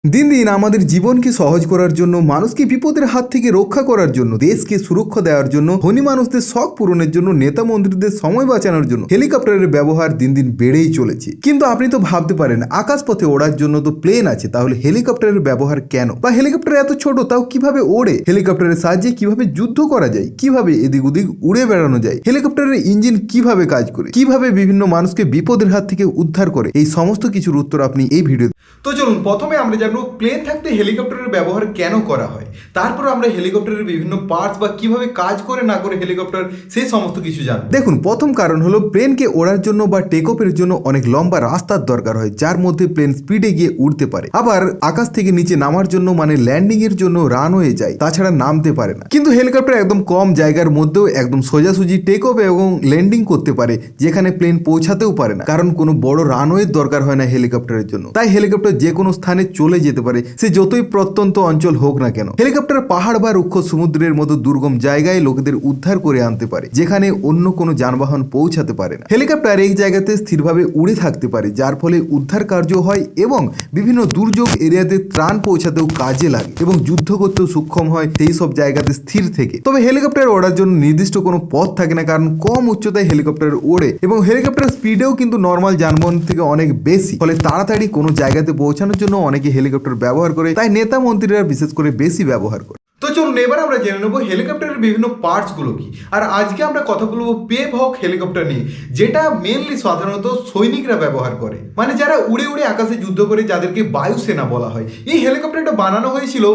দিন দিন আমাদের জীবনকে সহজ করার জন্য, মানুষকে বিপদের হাত থেকে রক্ষা করার জন্য, দেশকে সুরক্ষা দেওয়ার জন্য, ধনী মানুষদের শখ পূরণের জন্য, নেতা মন্ত্রীদের সময় বাঁচানোর জন্য হেলিকপ্টারের ব্যবহার দিন দিন বেড়েই চলেছে। কিন্তু আপনি তো ভাবতে পারেন, আকাশপথে ওড়ার জন্য তো প্লেন আছে, তাহলে হেলিকপ্টারের ব্যবহার কেন? বা হেলিকপ্টার এত ছোট, তাও কিভাবে ওড়ে? হেলিকপ্টারের সাহায্যে কিভাবে যুদ্ধ করা যায়? কিভাবে এদিক ওদিক উড়ে বেড়ানো যায়? হেলিকপ্টারের ইঞ্জিন কিভাবে কাজ করে? কিভাবে বিভিন্ন মানুষকে বিপদের হাত থেকে উদ্ধার করে? এই সমস্ত কিছুর উত্তর আপনি এই ভিডিও। তো চলুন প্রথমে আমরা জানবো প্লেন থাকতে হেলিকপ্টারের ব্যবহার কেন করা হয়, তারপর আমরা হেলিকপ্টারের বিভিন্ন পার্টস বা কিভাবে কাজ করে না করে হেলিকপ্টার সেই সমস্ত কিছু জানবো। দেখুন, প্রথম কারণ হলো প্লেনকে ওড়ার জন্য বা টেক অফের জন্য অনেক লম্বা রাস্তার দরকার হয়, যার মধ্যে প্লেন স্পিডে গিয়ে উড়তে পারে। আবার আকাশ থেকে নিচে নামার জন্য মানে ল্যান্ডিং এর জন্য রানওয়ে যায়, তাছাড়া নামতে পারে না। কিন্তু হেলিকপ্টার একদম কম জায়গার মধ্যেও একদম সোজাসুজি টেক অফ এবং ল্যান্ডিং করতে পারে, যেখানে প্লেন পৌঁছাতেও পারে না, কারণ কোনো বড় রানওয়ের দরকার হয় না হেলিকপ্টারের জন্য। তাই হেলিকপ্টার যে কোনো স্থানে চলে যেতে পারে, সে যতই প্রত্যন্ত অঞ্চল হোক না কেন। হেলিকপ্টার পাহাড় বা রুক্ষ সমুদ্রের মতো দুর্গম জায়গায় লোকেদের উদ্ধার করে আনতে পারে, যেখানে অন্য কোনো যানবাহন পৌঁছাতে পারে না। হেলিকপ্টার এক জায়গাতে স্থিরভাবে উড়ে থাকতে পারে, যার ফলে উদ্ধার কার্য হয় এবং বিভিন্ন দুর্যোগ এরিয়াতে ত্রাণ পৌঁছাতেও কাজে লাগে এবং যুদ্ধ করতেও সক্ষম হয় সেই সব জায়গাতে স্থির থেকে। তবে হেলিকপ্টার ওড়ার জন্য নির্দিষ্ট কোনো পথ থাকে না, কারণ কম উচ্চতায় হেলিকপ্টার ওড়ে এবং হেলিকপ্টার স্পিডেও কিন্তু নর্মাল যানবাহন থেকে অনেক বেশি, ফলে তাড়াতাড়ি কোনো জায়গাতে পৌঁছানোর জন্য অনেকে হেলিকপ্টার ব্যবহার করে, তাই নেতা মন্ত্রীরা বিশেষ করে বেশি ব্যবহার করে। তো চলুন এবার আমরা জেনে নেবো হেলিকপ্টারের বিভিন্ন পার্টস গুলো কি। আর আজকে আমরা কথা বলবো পেভক হেলিকপ্টার নিয়ে, যেটা মেনলি সাধারণত সৈনিকরা ব্যবহার করে, মানে যারা উড়ে উড়ে আকাশে যুদ্ধ করে, যাদেরকে বায়ুসেনা বলা হয়। এই হেলিকপ্টারটা বানানো হয়েছিল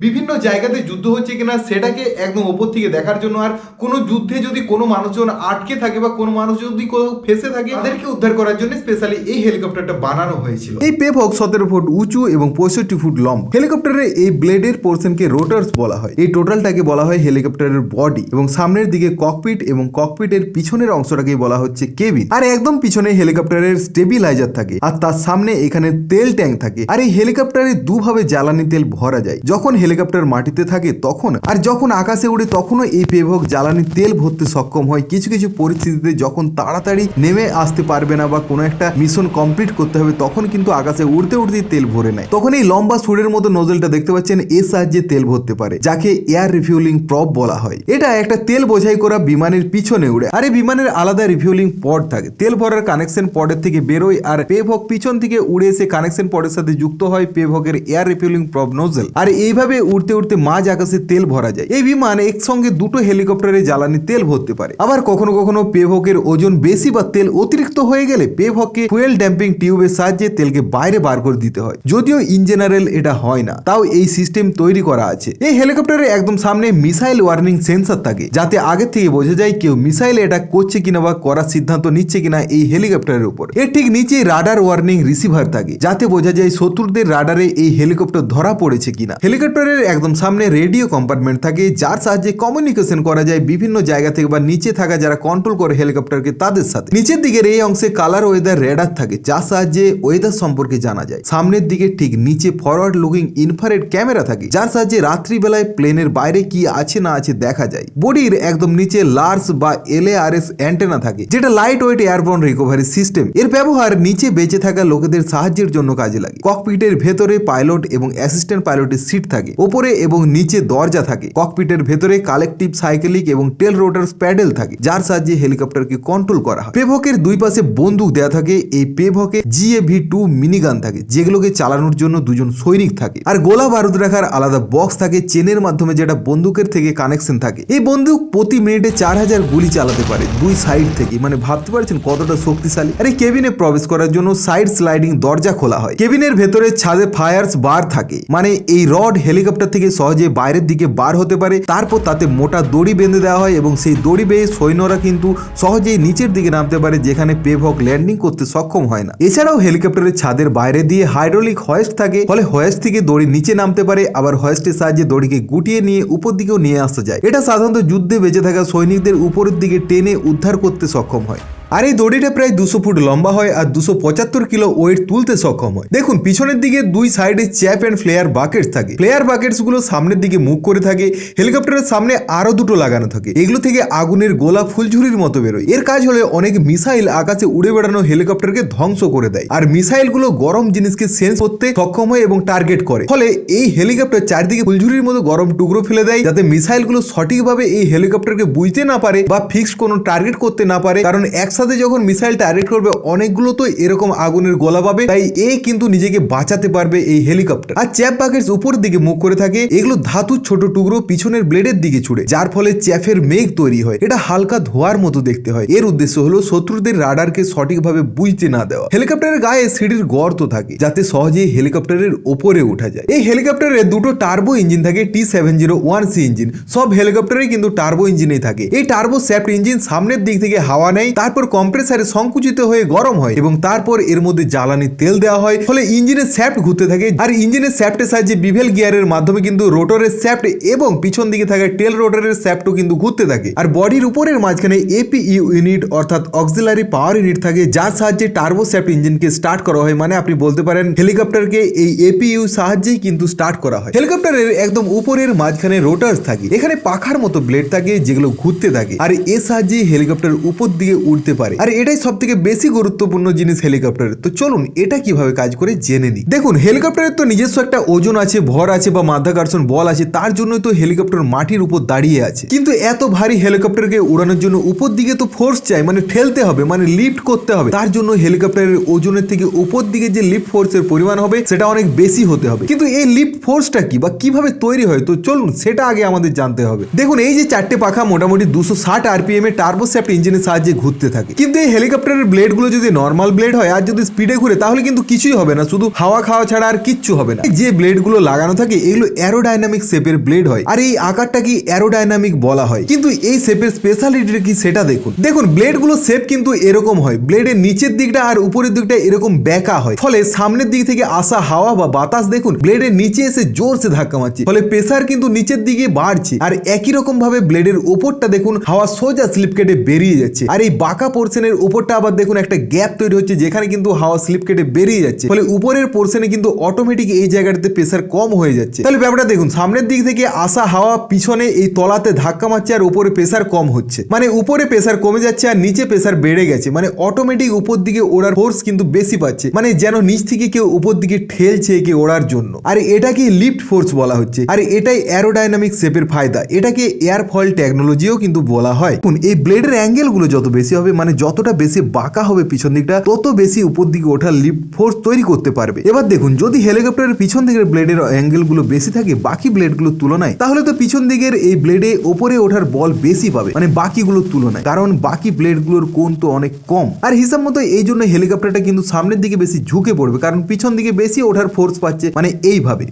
বিভিন্ন জায়গাতে যুদ্ধ হচ্ছে কিনা সেটাকে একদম ওপর থেকে দেখার জন্য, আর কোনো যুদ্ধে যদি কোনো মানুষজন আটকে থাকে বা কোনো মানুষ যদি কোথাও ফেসে থাকে, তাদেরকে উদ্ধার করার জন্য স্পেশালি এই হেলিকপ্টারটা বানানো হয়েছিল। এই পেভক 17 ফুট উঁচু এবং 65 ফুট লম্বা। হেলিকপ্টারের এই ব্লেডের পোর্শনকে রোটার্স বলা হয়। এই টোটালটাকে বলা হয় হেলিকপ্টারের বডি, এবং সামনের দিকে ককপিট এবং ককপিটের পিছনের অংশটাকে বলা হচ্ছে কেবিন। আর একদম পিছনে হেলিকপ্টারের স্টেবিলাইজার থাকে, আর তার সামনে এখানে তেল ট্যাঙ্ক থাকে। আর এই হেলিকপ্টারে দুভাবে জ্বালানি তেল ভরা যায়, যখন হেলিকপ্টার মাটিতে থাকে তখন, আর যখন আকাশে উড়ে তখনও এই পেভক জ্বালানি তেল ভরতে সক্ষম হয়। কিছু কিছু পরিস্থিতিতে যখন তাড়াতাড়ি নেমে আসতে পারবে না বা কোনো একটা মিশন কমপ্লিট করতে হবে, তখন কিন্তু আকাশে উড়তে উড়তেই তেল ভরে নেয়। তখন এই লম্বা সুরের মতো নোজলটা দেখতে পাচ্ছেন, এর সাহায্যে তেল ভরতে পারে, যাকে এয়ার রিফিউলিং প্রপ বলা হয়। এটা একটা তেল বোঝাই করা বিমানের পিছনে উড়ে, আর এই বিমানের আলাদা রিফিউলিং পড থাকে। তেল ভরার কানেকশন পডের থেকে বেরোয়, আর পেভক পিছন থেকে উড়ে এসে কানেকশন পডের সাথে যুক্ত হয় পেভকের এয়ার রিফিউলিং প্রপ নোজল। আর এইভাবে উড়তে উড়তে মাঝ আকাশে তেল ভরা যায়। এই বিমান একসঙ্গে দুটো হেলিকপ্টারে জ্বালানি তেল ভরতে পারে। আবার কখনো কখনো পেভকের ওজন বেশি বা তেল অতিরিক্ত হয়ে গেলে পেভককে ফুয়েল ড্যাম্পিং টিউবের সাহায্যে তেলকে বাইরে বার করে দিতে হয়। যদিও ইন জেনারেল এটা হয় না, তাও এই সিস্টেম তৈরি করা আছে। এই হেলিকপ্টারের একদম সামনে মিসাইল ওয়ার্নিং সেন্সর থাকে, যাতে আগে থেকে বোঝা যায় কেউ মিসাইল অ্যাটাক করছে কিনা বা করার সিদ্ধান্ত নিচ্ছে কিনা এই হেলিকপ্টারের উপর। এর ঠিক নিচে রাডার ওয়ার্নিং রিসিভার থাকে, যাতে বোঝা যায় শত্রুদের রাডারে এই হেলিকপ্টার ধরা পড়েছে কিনা। হেলিকপ্টারের একদম সামনে রেডিও কম্পার্টমেন্ট থাকে, যার সাহায্যে কমিউনিকেশন করা যায় বিভিন্ন জায়গা থেকে বা নিচে থাকা যারা কন্ট্রোল করে হেলিকপ্টারকে তাদের সাথে। নিচের দিকের এই অংশে কালার ওয়েদার রেডার থাকে, যার সাহায্যে ওয়েদার সম্পর্কে জানা যায়। সামনের দিকে ঠিক নিচে ফরওয়ার্ড লুকিং ইনফ্রারেড ক্যামেরা থাকে, যার সাহায্যে রাত্রিবেলায় প্লেনের বাইরে কি আছে না আছে দেখা যায়। বডির একদম নিচে লার্স বা LARS অ্যান্টেনা থাকে, যেটা light weight airborne recovery system. এর ব্যবহার নিচে বেঁচে থাকা লোকেদের সাহায্যের জন্য কাজে লাগে। ককপিটের ভেতরে পাইলট এবং অ্যাসিস্ট্যান্ট পাইলটের সিট থাকে, ওপরে এবং নিচে দরজা থাকে। ককপিটের ভেতরে কালেকটিভ সাইকেলিক এবং টেল রোটার প্যাডেল থাকে, যার সাহায্যে হেলিকপ্টারকে কন্ট্রোল করা হয়। পেভকের দুই পাশে বন্দুক দেয়া থাকে। এই পেভকে GAV-2 মিনিগান থাকে, যেগুলোকে চালানোর জন্য দুজন সৈনিক থাকে। আর গোলা বারুদ রাখার আলাদা বক্স থাকে চেনের মাধ্যমে, যেটা বন্দুকের থেকে কানেকশন থাকে। এই বন্দুক প্রতি মিনিটে 4000 গুলি চালাতে পারে দুই সাইড থেকে, মানে ভাবতে পারছেন কতটা শক্তিশালী। আর এই কেবিনে প্রবেশ করার জন্য সাইড স্লাইডিং দরজা খোলা হয়। কেবিনের ভেতরে ছাদে ফায়ার্স বার থাকে, মানে এই রড হেলিকপ্টার থেকে সহজে বাইরের দিকে বার হতে পারে। তারপর তাতে মোটা দড়ি বেঁধে দেওয়া হয় এবং সেই দড়ি বেয়ে সৈন্যরা কিন্তু সহজেই নিচের দিকে নামতে পারে, যেখানে পেভক ল্যান্ডিং করতে সক্ষম হয় না। এছাড়াও হেলিকপ্টারের ছাদের বাইরে দিয়ে হাইড্রোলিক হোয়েস্ট থাকে, ফলে হোয়েস্ট থেকে দড়ি নিচে নামতে পারে। আবার হোয়েস্টের সাহায্যে দড়িকে গুটিয়ে নিয়ে উপর দিকেও নিয়ে আসতে যায়। এটা সাধারণত যুদ্ধে বেঁচে থাকা সৈনিকদের উপরের দিকে টেনে উদ্ধার করতে সক্ষম হয়। আর এই দড়িটা প্রায় 200 ফুট লম্বা হয় আর 275 কিলো ওয়েট তুলতে সক্ষম হয়। দেখুন পিছনের দিকে দুই সাইডে চ্যাপ এন্ড ফ্লেয়ার বাকেটস থাকে। ফ্লেয়ার বাকেটস গুলো সামনের দিকে মুখ করে থাকে। হেলিকপ্টারের সামনে আরো দুটো লাগানো থাকে। এগুলো থেকে আগুনের গোলা ফুলঝুরির মতো বেরোয়। এর কাজ হলে অনেক মিসাইল আকাশে উড়ে বেড়ানো হেলিকপ্টারকে ধ্বংস করে দেয়। আর মিসাইল গুলো গরম জিনিসকে সেন্স করতে সক্ষম হয় এবং টার্গেট করে। ফলে এই হেলিকপ্টার চারদিকে ফুলঝুরির মতো গরম টুকরো ফেলে দেয়, যাতে মিসাইল গুলো সঠিকভাবে এই হেলিকপ্টারকে বুঝতে না পারে বা ফিক্স কোনো টার্গেট করতে না পারে। কারণ একসাথে যখন মিসাইল টার্গেট করবে অনেকগুলো তো এরকম আগুনের গোলা পাবে, তাই এ কিন্তু নিজেকে বাঁচাতে পারবে এই হেলিকপ্টার। আর চ্যাপ বাকেটস উপরের দিকে মুখ করে থাকে। এগুলো ধাতুর ছোট টুকরো পিছনের ব্লেডের দিকে ছুড়ে, যার ফলে চ্যাফের মেঘ তৈরি হয়। এটা হালকা ধোয়ার মতো দেখতে হয়। এর উদ্দেশ্য হলো শত্রুদের রাডারকে সঠিকভাবে বুঝতে না দেওয়া। হেলিকপ্টারের গায়ে সিঁড়ির গর্ত থাকে, যাতে সহজেই হেলিকপ্টারের ওপরে ওঠা যায়। এই হেলিকপ্টারে দুটো টার্বো ইঞ্জিন থাকে, T701C ইঞ্জিন। সব হেলিকপ্টারে কিন্তু টার্বো ইঞ্জিনই থাকে। এই টার্বো শ্যাফট ইঞ্জিন সামনের দিক থেকে হাওয়া নেয়, তারপর কম্প্রেসারে সংকুচিত হয়ে গরম হয় এবং তারপর এর মধ্যে জ্বালানি তেল দেওয়া হয়। ফলে ইঞ্জিনের শ্যাফট ঘুরতে থাকে। আর ইঞ্জিনের শ্যাফটের সাহায্যে বিভেল গিয়ারের মাধ্যমে কিন্তু রোটরের শ্যাফট এবং পিছন দিকে থাকা টেল রোটরের শ্যাফটও কিন্তু ঘুরতে থাকে। আর বডির উপরের মাঝখানে APU ইউনিট অর্থাৎ অক্সিলারি পাওয়ার ইউনিট থাকে, যার সাহায্যে টার্বো শ্যাফট ইঞ্জিনকে স্টার্ট করা হয়। মানে আপনি বলতে পারেন হেলিকপ্টারকে এই APU সাহায্যেই কিন্তু স্টার্ট করা হয়। হেলিকপ্টারের একদম উপরের মাঝখানে রোটার্স থাকে। এখানে পাখার মতো ব্লেড থাকে যেগুলো ঘুরতে থাকে, আর এর সাহায্যে হেলিকপ্টার উপর দিকে উঠতে পারে। আর এটাই সব থেকে বেশি গুরুত্বপূর্ণ জিনিস হেলিকপ্টারের। তো চলুন এটা কিভাবে কাজ করে জেনে নিই। দেখুন হেলিকপ্টারের তো নিজস্ব একটা ওজন আছে, ভর আছে বা মাধ্যাকর্ষণ বল আছে, তার জন্যই তো হেলিকপ্টার মাটির উপর দাঁড়িয়ে আছে। কিন্তু এত ভারী হেলিকপ্টারকে উড়ানোর জন্য উপর দিকে তো ফোর্স চাই, মানে ঠেলতে হবে, মানে লিফট করতে হবে। তার জন্য হেলিকপ্টারের ওজনের থেকে উপর দিকে যে লিফট ফোর্সের পরিমাণ হবে সেটা অনেক বেশি হতে হবে। কিন্তু এই লিফট ফোর্সটা কি বা কিভাবে তৈরি হয়, তো চলুন সেটা আগে আমাদের জানতে হবে। দেখুন এই যে চারটে পাখা মোটামুটি 260 RPM এ টার্বো শ্যাফট ইঞ্জিনের সাহায্যে ঘুরতে থাকে। কিন্তু এই হেলিকপ্টারের ব্লেড গুলো যদি নর্মাল ব্লেড হয় আর যদি স্পিডে ঘুরে তাহলে কিন্তু কিছুই হবে না, শুধু হাওয়া খাওয়া ছাড়া আর কিচ্ছু হবে না। যে ব্লেড গুলো লাগানো থাকে এগুলো অ্যারোডাইনামিক শেপের ব্লেড হয়, আর এই আকারটা কি অ্যারোডাইনামিক বলা হয়। কিন্তু এই শেপের স্পেশালিটি কি সেটা দেখুন। দেখুন ব্লেড গুলো শেপ কিন্তু এরকম হয়, ব্লেডের নিচের দিকটা আর উপরের দিকটা এরকম বেঁকা হয়। ফলে সামনের দিক থেকে আসা হাওয়া বা বাতাস দেখুন ব্লেডের নিচে এসে জোরসে ধাক্কা মারছে, ফলে প্রেসার কিন্তু নিচের দিকে বাড়ছে। আর একই রকম ভাবে ব্লেডের উপরটা দেখুন হাওয়া সোজা স্লিপ কেটে বেরিয়ে যাচ্ছে। আর এই বাঁকা পোর্শনের উপরটা আবার দেখুন একটা গ্যাপ তৈরি হচ্ছে, যেখানে কিন্তু হাওয়া স্লিপ কেটে বেরিয়ে যাচ্ছে। ফলে উপরের পোর্শনে কিন্তু অটোমেটিক এই জায়গাটাতে প্রেসার কম হয়ে যাচ্ছে। তাহলে ব্যাপারটা দেখুন, সামনের দিক থেকে আসা হাওয়া পিছনে এই তলাতে ধাক্কা মারছে আর উপরে প্রেসার কম হচ্ছে, মানে উপরে প্রেসার কমে যাচ্ছে আর নিচে প্রেসার বেড়ে গেছে। মানে অটোমেটিক উপর দিকে ওড়ার ফোর্স কিন্তু বেশি পাচ্ছে, মানে যেন নিচ থেকে কেউ উপর দিকে ঠেলছে একে ওড়ার জন্য। আর এটাকে লিফট ফোর্স বলা হচ্ছে। আর এটাই অ্যারোডাইনামিক শেপের ফায়দা। এটাকে এয়ারফয়েল টেকনোলজিও কিন্তু বলা হয়। এই ব্লেডের অ্যাঙ্গেল গুলো যত বেশি হবে, মানে যতটা বেশি বাঁকা হবে পিছন দিকটা, তত বেশি উপর দিকে ওঠার লিফট ফোর্স তৈরি করতে পারবে। এবার দেখুন যদি হেলিকপ্টারের পিছন দিকের ব্লেডের অ্যাঙ্গেল গুলো বেশি থাকে বাকি ব্লেড গুলোর তুলনায়, তাহলে তো পিছন দিকের এই ব্লেডে ওপরে ওঠার বল বেশি পাবে, মানে বাকিগুলোর তুলনায়, কারণ বাকি ব্লেড গুলোর কোণ তো অনেক কম। আর হিসাব মতো এই জন্য হেলিকপ্টারটা কিন্তু সামনের দিকে বেশি ঝুঁকে পড়বে, কারণ পিছন দিকে বেশি ওঠার ফোর্স পাচ্ছে, মানে এইভাবে।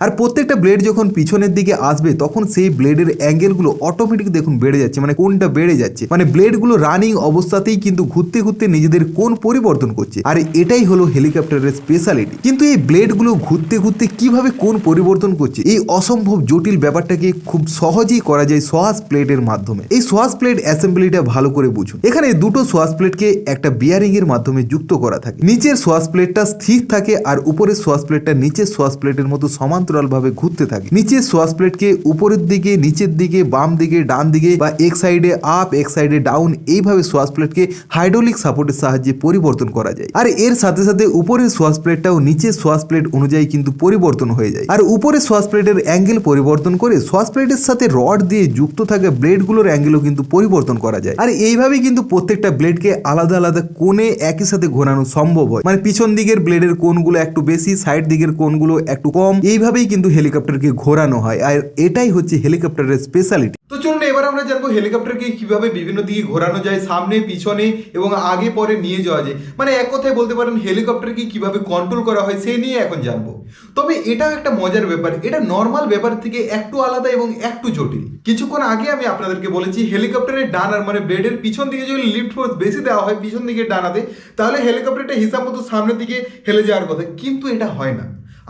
আর প্রত্যেকটা ব্লেড যখন পিছনের দিকে আসবে তখন সেই ব্লেডের অ্যাঙ্গেলগুলো অটোমেটিক দেখুন বেড়ে যাচ্ছে, মানে কোণটা বেড়ে যাচ্ছে। মানে ব্লেডগুলো রানিং অবস্থাতেই কিন্তু ঘুরতে ঘুরতে নিজেদের কোণ পরিবর্তন করছে। আর এটাই হলো হেলিকপ্টারের স্পেশালিটি। কিন্তু এই ব্লেডগুলো ঘুরতে ঘুরতে কিভাবে কোণ পরিবর্তন করছে, এই অসম্ভব জটিল ব্যাপারটাকে খুব সহজেই করা যায় সোয়াস প্লেটের মাধ্যমে। এই সোয়াস প্লেট অ্যাসেম্বলিটা ভালো করে বুঝুন। এখানে দুটো সোয়াস প্লেটকে একটা বিয়ারিং এর মাধ্যমে যুক্ত করা থাকে। নিচের সোয়াস প্লেটটা স্থির থাকে আর উপরের সোয়াস প্লেটটা নিচের সোয়াস প্লেটের মতো সমান্তরাল ভাবে ঘুরতে থাকে। নিচের সোয়াস প্লেটকে উপরের দিকে, নিচের দিকে, বাম দিকে, ডান দিকে বা এক সাইডে আপ এক সাইডে ডাউন, এইভাবে সোয়াস প্লেটকে হাইড্রোলিক সাপোর্টের সাহায্যে পরিবর্তন করা যায়। আর এর সাথে সাথে উপরের সোয়াস প্লেটটাও নিচের সোয়াস প্লেট অনুযায়ী কিন্তু পরিবর্তন হয়ে যায়। আর উপরের সোয়াস প্লেটের অ্যাঙ্গেল পরিবর্তন করে সোয়াস প্লেটের সাথে রড দিয়ে যুক্ত থাকা ব্লেডগুলোর অ্যাঙ্গেলও কিন্তু পরিবর্তন করা যায়। আর এইভাবেই কিন্তু প্রত্যেকটা ব্লেডকে আলাদা আলাদা কোণে একই সাথে ঘোরানো সম্ভব হয়। মানে পিছন দিকের ব্লেডের কোণগুলো একটু বেশি, সাইড দিকের কোণগুলো একটু কম, এইভাবেই কিন্তু হেলিকপ্টারকে ঘোরানো হয়। আর এটাই হচ্ছে হেলিকপ্টারের স্পেশালিটি। তো চলুন এবার আমরা জানবো হেলিকপ্টারকে কিভাবে বিভিন্ন দিকে ঘোরানো যায়, সামনে, পিছনে এবং আগে পরে নিয়ে যাওয়া যায়। মানে এক কথায় বলতে পারেন হেলিকপ্টারকে কিভাবে কন্ট্রোল করা হয় সেই নিয়ে এখন জানবো। তবে এটাও একটা মজার ব্যাপার, এটা নর্মাল ব্যাপার থেকে একটু আলাদা এবং একটু জটিল। কিছুক্ষণ আগে আমি আপনাদেরকে বলেছি হেলিকপ্টারের ডানার মানে ব্লেডের পিছন দিকে যদি লিফট ফোর্স বেশি দেওয়া হয় পিছন দিকে ডানাতে, তাহলে হেলিকপ্টারটা হিসাব মতো সামনের দিকে হেলে যাওয়ার কথা, কিন্তু এটা হয় না।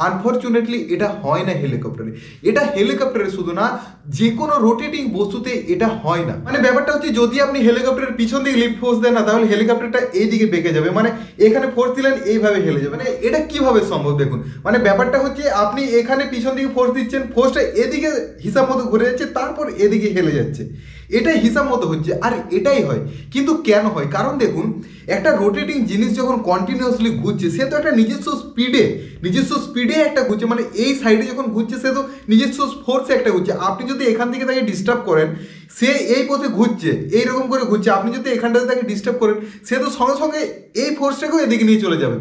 আনফরচুনেটলি এটা হয় না হেলিকপ্টারে। এটা হেলিকপ্টারে শুধু না, যে কোনো রোটেটিং বস্তুতে এটা হয় না। মানে ব্যাপারটা হচ্ছে যদি আপনি হেলিকপ্টারের পিছন দিকে লিফট ফোর্স দেন না, তাহলে হেলিকপ্টারটা এইদিকে বেঁকে যাবে, মানে এখানে ফোর্স দিলেন এইভাবে হেলে যাবে। মানে এটা কিভাবে সম্ভব দেখুন, মানে ব্যাপারটা হচ্ছে আপনি এখানে পিছন দিকে ফোর্স দিচ্ছেন, ফোর্সটা এদিকে হিসাব মতো ঘুরে যাচ্ছে, তারপর এদিকে হেলে যাচ্ছে, এটাই হিসাব মতো হচ্ছে। আর এটাই হয়, কিন্তু কেন হয়? কারণ দেখুন, একটা রোটেটিং জিনিস যখন কন্টিনিউয়াসলি ঘুরছে, সে তো একটা নিজস্ব স্পিডে একটা ঘুরছে, মানে এই সাইডে যখন ঘুরছে সে তো নিজস্ব ফোর্সে একটা ঘুরছে। আপনি যদি এখান থেকে তাকে ডিস্টার্ব করেন, সে এই পথে ঘুরছে, এইরকম করে ঘুরছে, আপনি যদি এখানটাতে তাকে ডিস্টার্ব করেন, সে তো সঙ্গে সঙ্গে এই ফোর্সটাকেও এদিকে নিয়ে চলে যাবে,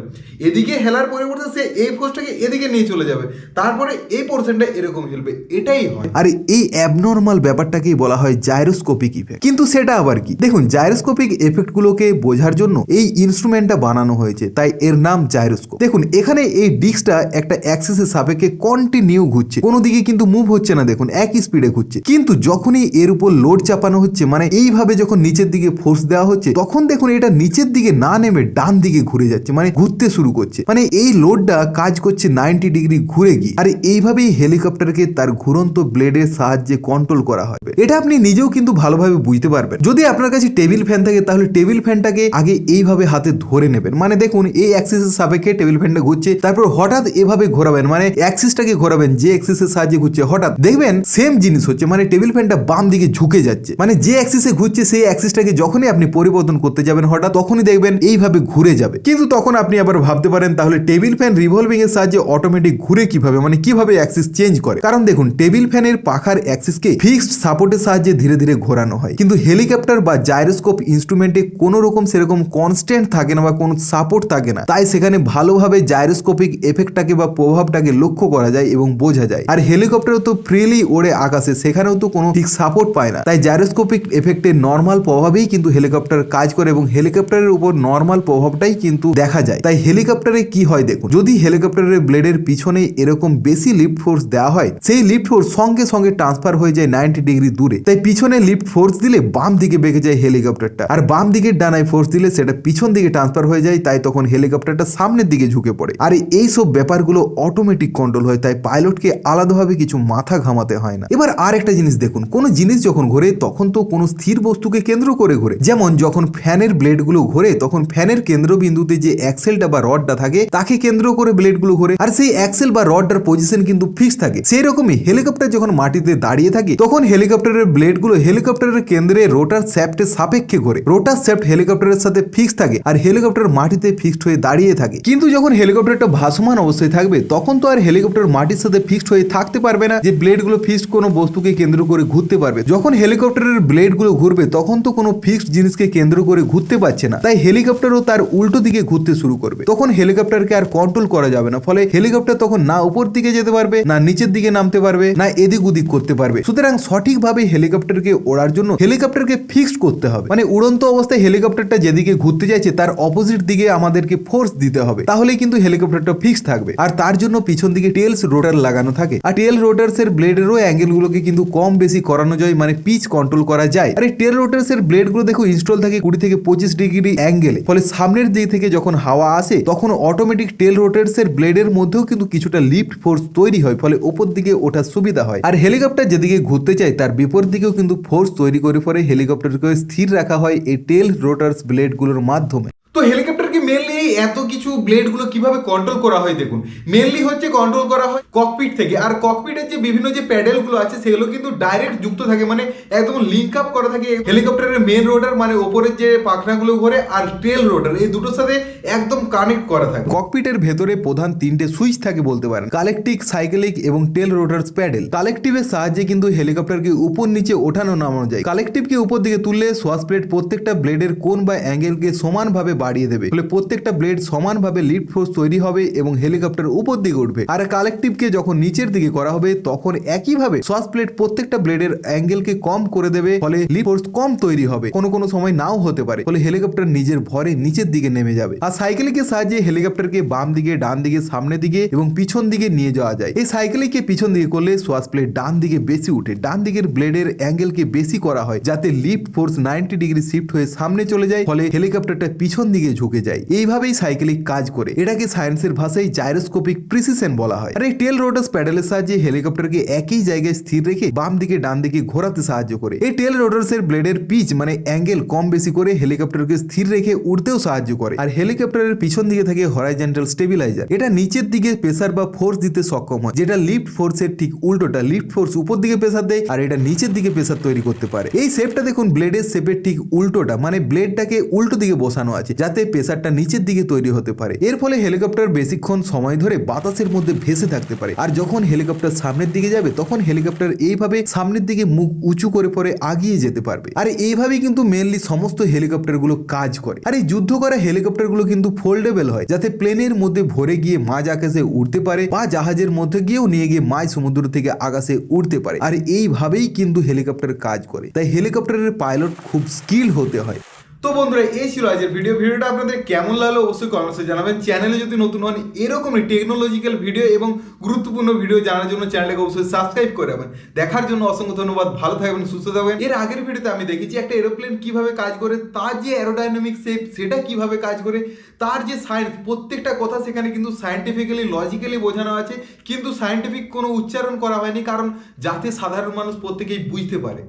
এদিকে হেলার পরিবর্তে সে এই ফোর্সটাকে এদিকে নিয়ে চলে যাবে, তারপরে এই পোর্শনটা এরকম হেলবে, এটাই হয়। আর এই অ্যাবনর্মাল ব্যাপারটাকেই বলা হয় জাইরোস্কোপিক ইফেক্ট। কিন্তু সেটা আবার কি? দেখুন, জাইরোস্কোপিক এফেক্টগুলোকে বোঝার জন্য এই ইনস্ট্রুমেন্টটা বানানো হয়েছে, তাই এর নাম জাইরোস্কোপ। দেখুন, এখানে এই ডিস্কটা একটা অ্যাক্সিসের সাপেক্ষে কন্টিনিউ ঘুরছে, কোনো দিকে কিন্তু মুভ হচ্ছে না, দেখুন একই স্পিডে ঘুরছে। কিন্তু যখনই এর উপর লোড চাপানো হচ্ছে, মানে এইভাবে যখন নিচের দিকে ফোর্স দেওয়া হচ্ছে, তখন দেখুন এটা নিচের দিকে না নেমে ডান দিকে ঘুরে যাচ্ছে, মানে ঘুরতে শুরু করছে। মানে এই লোডটা কাজ করছে 90 ডিগ্রি ঘুরে গিয়ে। আর এইভাবেই হেলিকপ্টারকে তার ঘুরন্ত ব্লেডের সাহায্যে কন্ট্রোল করা হবে। এটা আপনি নিজেও কিন্তু ভালোভাবে বুঝতে পারবেন। যদি আপনার কাছে টেবিল ফ্যান থাকে, তাহলে টেবিল ফ্যানটাকে আগে এইভাবে হাতে ধরে নেবেন, মানে দেখুন এই অ্যাক্সিসের সাপেক্ষে টেবিল ফ্যানটা ঘুরছে, তারপর হঠাৎ এভাবে ঘোরাবেন, মানে অ্যাক্সিসটাকে ঘোরাবেন যে অ্যাক্সিসের সাহায্যে ঘুরছে, হঠাৎ দেখবেন সেম জিনিস হচ্ছে, মানে টেবিল ফ্যানটা বাম দিকে ঝুঁকে যাচ্ছে। মানে যে অ্যাক্সিসে ঘুরছে সেই অ্যাক্সিসটাকে যখনই আপনি পরিবর্তন করতে যাবেন, হঠাৎ তখনই দেখবেন এইভাবে ঘুরে যাবে। কিন্তু তখন আপনি আবার ভাবতে পারেন, তাহলে টেবিল ফ্যান রিভলভিং এর সাহায্যে অটোমেটিক ঘুরে কিভাবে, মানে কিভাবে অ্যাক্সিস চেঞ্জ করে? কারণ দেখুন, টেবিল ফ্যানের পাখার অ্যাক্সিসকে ফিক্সড সাপোর্টের সাহায্যে ধীরে ধীরে ঘোরানো হয়, কিন্তু হেলিকপ্টার বা জাইরোস্কোপ ইনস্ট্রুমেন্টে কোনো রকম সেরকম কনস্ট্যান্ট থাকে না বা কোনো সাপোর্ট থাকে না, তাই সেখানে ভালোভাবে জাইরোস্কোপিক এফেক্টটাকে বা প্রভাবটাকে লক্ষ্য করা যায় এবং বোঝা যায়। আর হেলিকপ্টারও তো ফ্রিলি ওড়ে আকাশে, সেখানেও তো কোনো ঠিক সাপোর্ট পায় না, তাই জাইরোস্কোপিক এফেক্টের নর্মাল প্রভাবেই কিন্তু হেলিকপ্টার কাজ করে এবং হেলিকপ্টারের উপর নর্মাল প্রভাবটাই কিন্তু দেখা যায়। তাই হেলিকপ্টারে কি হয় দেখুন, যদি হেলিকপ্টারের ব্লেডের পিছনে এরকম বেশি লিফট ফোর্স দেওয়া হয়, সেই লিফট ফোর্স সঙ্গে সঙ্গে ট্রান্সফার হয়ে যায় 90 ডিগ্রি দূরে। তাই পিছনে লিফট ফোর্স দিলে বাম দিকে বেঁকে যায় হেলিকপ্টারটা, আর বাম দিকের ডানায় ফোর্স দিলে সেটা পিছন দিকে ট্রান্সফার হয়ে যায়, তাই তখন হেলিকপ্টারটা সামনের দিকে ঝুঁকে পড়ে। আর এই সব ব্যাপারগুলো অটোমেটিক কন্ট্রোল হয়, তাই পাইলটকে আলাদাভাবে কিছু মাথা ঘামাতে হয় না। এবার আর একটা জিনিস দেখুন, কোনো জিনিস যখন ঘোরে তখন তো কোনো স্থির বস্তুকে কেন্দ্র করে ঘোরে। যেমন যখন ফ্যানের ব্লেডগুলো ঘোরে, তখন ফ্যানের কেন্দ্রবিন্দুতে যে অ্যাক্সেলটা বা রডটা থাকে তাকে কেন্দ্র করে ব্লেডগুলো ঘোরে, আর সেই অ্যাক্সেল বা রডটার পজিশন কিন্তু ফিক্স থাকে। সেই রকমই হেলিকপ্টার যখন মাটিতে দাঁড়িয়ে থাকে, তখন হেলিকপ্টারের ব্লেডগুলো হেলিকপ্টারের কেন্দ্রে রোটার শ্যাফটের সাপেক্ষে ঘোরে। রোটার শ্যাফট হেলিকপ্টারের সাথে ফিক্স থাকে, আর হেলিকপ্টার মাটিতে ফিক্সড হয়ে দাঁড়িয়ে থাকে। কিন্তু যখন হেলিকপ্টারটা ভাসমান অবস্থায় থাকবে, তখন তো আর হেলিকপ্টার মাটির সাথে ফিক্সড হয়ে থাকতে পারবে না যে ব্লেডগুলো ফিক্সড কোনো বস্তুকে কেন্দ্র করে ঘুরতে পারবে। যখন হেলিকপ্টারের ব্লেডগুলো ঘুরবে, তখন তো কোনো ফিক্সড জিনিসকে কেন্দ্র করে ঘুরতে পারছে না, তাই হেলিকপ্টারও তার উল্টো দিকে ঘুরতে শুরু করবে। তখন হেলিকপ্টারকে আর কন্ট্রোল করা যাবে না, ফলে হেলিকপ্টার তখন না উপর দিকে যেতে পারবে, না নিচের দিকে নামতে পারবে, না এদিক ওদিক করতে পারবে। সুতরাং সঠিকভাবে হেলিকপ্টারকে ওড়ার জন্য হেলিকপ্টারকে ফিক্সড করতে হবে, মানে উড়ন্ত অবস্থায় হেলিকপ্টারটা যেদিকে ঘুরতে যাচ্ছে তার অপোজিট দিকে আমাদেরকে ফোর্স দিতে হবে, তাহলেই কিন্তু হেলিকপ্টারটা ফিক্স থাকবে। আর তার জন্য পিছন দিকে টেলস রোটার লাগানো থাকে, আর টেল রোটার্স এর ব্লেডেরও অ্যাঙ্গেলগুলোকে কিন্তু কম বেশি করানো যায়, মানে পিচ কন্ট্রোল করা যায়। আর এই টেল রোটার্স এর ব্লেডগুলো দেখো ইনস্টল থাকে 20 থেকে 25 ডিগ্রি অ্যাঙ্গেলে, ফলে সামনের দিক থেকে যখন হাওয়া আসে, তখন অটোমেটিক টেল রোটার্স এর ব্লেডের মধ্যেও কিন্তু কিছুটা লিফট ফোর্স তৈরি হয়, ফলে উপর দিকে ওঠার সুবিধা হয়। আর হেলিকপ্টার যেদিকে ঘুরতে চায় তার বিপরীত দিকেও কিন্তু ফোর্স তৈরি করে পরে হেলিকপ্টারকে স্থির রাখা হয় এই টেল রোটার্স ব্লেডগুলোর মাধ্যমে। তো হেলিকপ্টারকে মেনলি এত কিছু ব্লেডগুলো কিভাবে কন্ট্রোল করা হয় দেখুন, মেনলি হচ্ছে কন্ট্রোল করা হয় ককপিট থেকে। আর ককপিটের যে বিভিন্ন যে প্যাডেলগুলো আছে সেগুলো কিন্তু ডাইরেক্ট যুক্ত থাকে, মানে একদম লিঙ্ক আপ করা থাকে হেলিকপ্টারের মেন রোটার, মানে ওপরের যে পাখনাগুলো ঘোরে, আর টেল রোটার, এই দুটোর সাথে একদম কানেক্ট করা থাকে। ককপিটের ভেতরে প্রধান 3টে সুইচ থাকে বলতে পারেন, কালেকটিক, সাইকেলিক এবং টেল রোটার্স প্যাডেল। কালেকটিভের সাহায্যে কিন্তু হেলিকপ্টারকে উপর নিচে ওঠানো নামানো যায়। কালেকটিভকে উপর দিকে তুললে সোয়াস প্লেট প্রত্যেকটা ব্লেডের কোণ বা অ্যাঙ্গেলকে সমানভাবে বাড়িয়ে দেবে, ফলে প্রত্যেকটা ব্লেড সমানভাবে লিফট ফোর্স তৈরি হবে এবং হেলিকপ্টার উপর দিকে উঠবে। আর কালেকটিভকে যখন নিচের দিকে করা হবে, তখন একইভাবে সোয়াস প্লেট প্রত্যেকটা ব্লেডের অ্যাঙ্গেলকে কম করে দেবে, ফলে লিফট ফোর্স কম তৈরি হবে, কোনো কোনো সময় নাও হতে পারে, ফলে হেলিকপ্টার নিজের ভরে নিচের দিকে নেমে যাবে। আর সাইকেলিকের সাহায্যে হেলিকপ্টারকে বাম দিকে, ডান দিকে, সামনে দিকে এবং পিছন দিকে নিয়ে যাওয়া যায়। এই সাইকেলিককে পিছন দিকে করলে সোয়াস প্লেট ডান দিকে বেশি উঠে, ডান দিকের ব্লেডের অ্যাঙ্গেলকে বেশি করা হয়, যাতে লিফট ফোর্স 90 ডিগ্রি শিফট হয়ে সামনে চলে যায়, ফলে হেলিকপ্টারটা পিছন দিকে ঝুঁকে যায়। এইভাবেই সাইকেলিক কাজ করে। এটাকে সায়েন্সের ভাষায় জাইরোস্কোপিক প্রিসিশন বলা হয়। আর এই টেল রোটাস প্যাডেলের সাহায্যে হেলিকপ্টারকে একই জায়গায় স্থির রেখে বাম দিকে ডান দিকে ঘোরাতে সাহায্য করে। এই টেল রোটার্সের ব্লেডের পিচ মানে অ্যাঙ্গেল কম বেশি করে হেলিকপ্টারকে স্থির রেখে উড়তেও সাহায্য করে। আর হেলিকপ্টারের পিছন দিকে থাকে হরাইজন্টাল স্টেবিলাইজার। এটা নিচের দিকে প্রেসার বা ফোর্স দিতে সক্ষম হয়, যেটা লিফট ফোর্সের ঠিক উল্টোটা। লিফট ফোর্স উপর দিকে প্রেসার দেয় আর এটা নিচের দিকে প্রেসার তৈরি করতে পারে। এই শেপটা দেখুন ব্লেডের শেপের ঠিক উল্টোটা, মানে ব্লেডটাকে উল্টো দিকে বসানো আছে যাতে প্রেসারটা নিচের দিকে তৈরি হতে পারে। এর ফলে হেলিকপ্টার বেশিক্ষণ সময় ধরে বাতাসের মধ্যে ভেসে থাকতে পারে। আর যখন হেলিকপ্টার সামনের দিকে যাবে তখন হেলিকপ্টার এইভাবে সামনের দিকে মুখ উঁচু করে পরে আগিয়ে যেতে পারবে। আর এইভাবেই কিন্তু মেনলি সমস্ত হেলিকপ্টার গুলো কাজ করে। আর এই যুদ্ধ করা হেলিকপ্টার গুলো কিন্তু ফোল্ডেবল হয়, যাতে প্লেনের মধ্যে ভরে গিয়ে মাঝ আকাশে উড়তে পারে বা জাহাজের মধ্যে গিয়েও নিয়ে গিয়ে মাঝ সমুদ্র থেকে আকাশে উড়তে পারে। আর এইভাবেই কিন্তু হেলিকপ্টার কাজ করে। তাই হেলিকপ্টারের পাইলট খুব স্কিল হতে হয়। তো বন্ধুরা, এই ছিল আজকের ভিডিওটা আপনাদের কেমন লাগলো অবশ্যই কমেন্টসে জানাবেন। চ্যানেলে যদি নতুন হন এরকমই টেকনোলজিক্যাল ভিডিও এবং গুরুত্বপূর্ণ ভিডিও জানার জন্য চ্যানেলকে অবশ্যই সাবস্ক্রাইব করে রাখবেন। দেখার জন্য অসংখ্য ধন্যবাদ। ভালো থাকবেন, সুস্থ থাকবেন। এর আগের ভিডিওতে আমি দেখেছি একটা এরোপ্লেন কিভাবে কাজ করে, তার যে অ্যারোডাইনামিক শেপ সেটা কিভাবে কাজ করে, তার যে সায়েন্স, প্রত্যেকটা কথা সেখানে কিন্তু সায়েন্টিফিক্যালি লজিক্যালি বোঝানো আছে, কিন্তু সায়েন্টিফিক কোনো উচ্চারণ করা হয়নি, কারণ যাতে সাধারণ মানুষ প্রত্যেকেই বুঝতে পারে।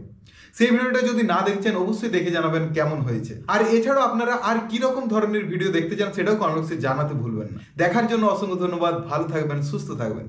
সেই ভিডিওটা যদি না দেখছেন অবশ্যই দেখে জানাবেন কেমন হয়েছে। আর এছাড়াও আপনারা আর কি রকম ধরনের ভিডিও দেখতে চান সেটাও কমেন্ট বক্সে জানাতে ভুলবেন না। দেখার জন্য অসংখ্য ধন্যবাদ। ভালো থাকবেন, সুস্থ থাকবেন।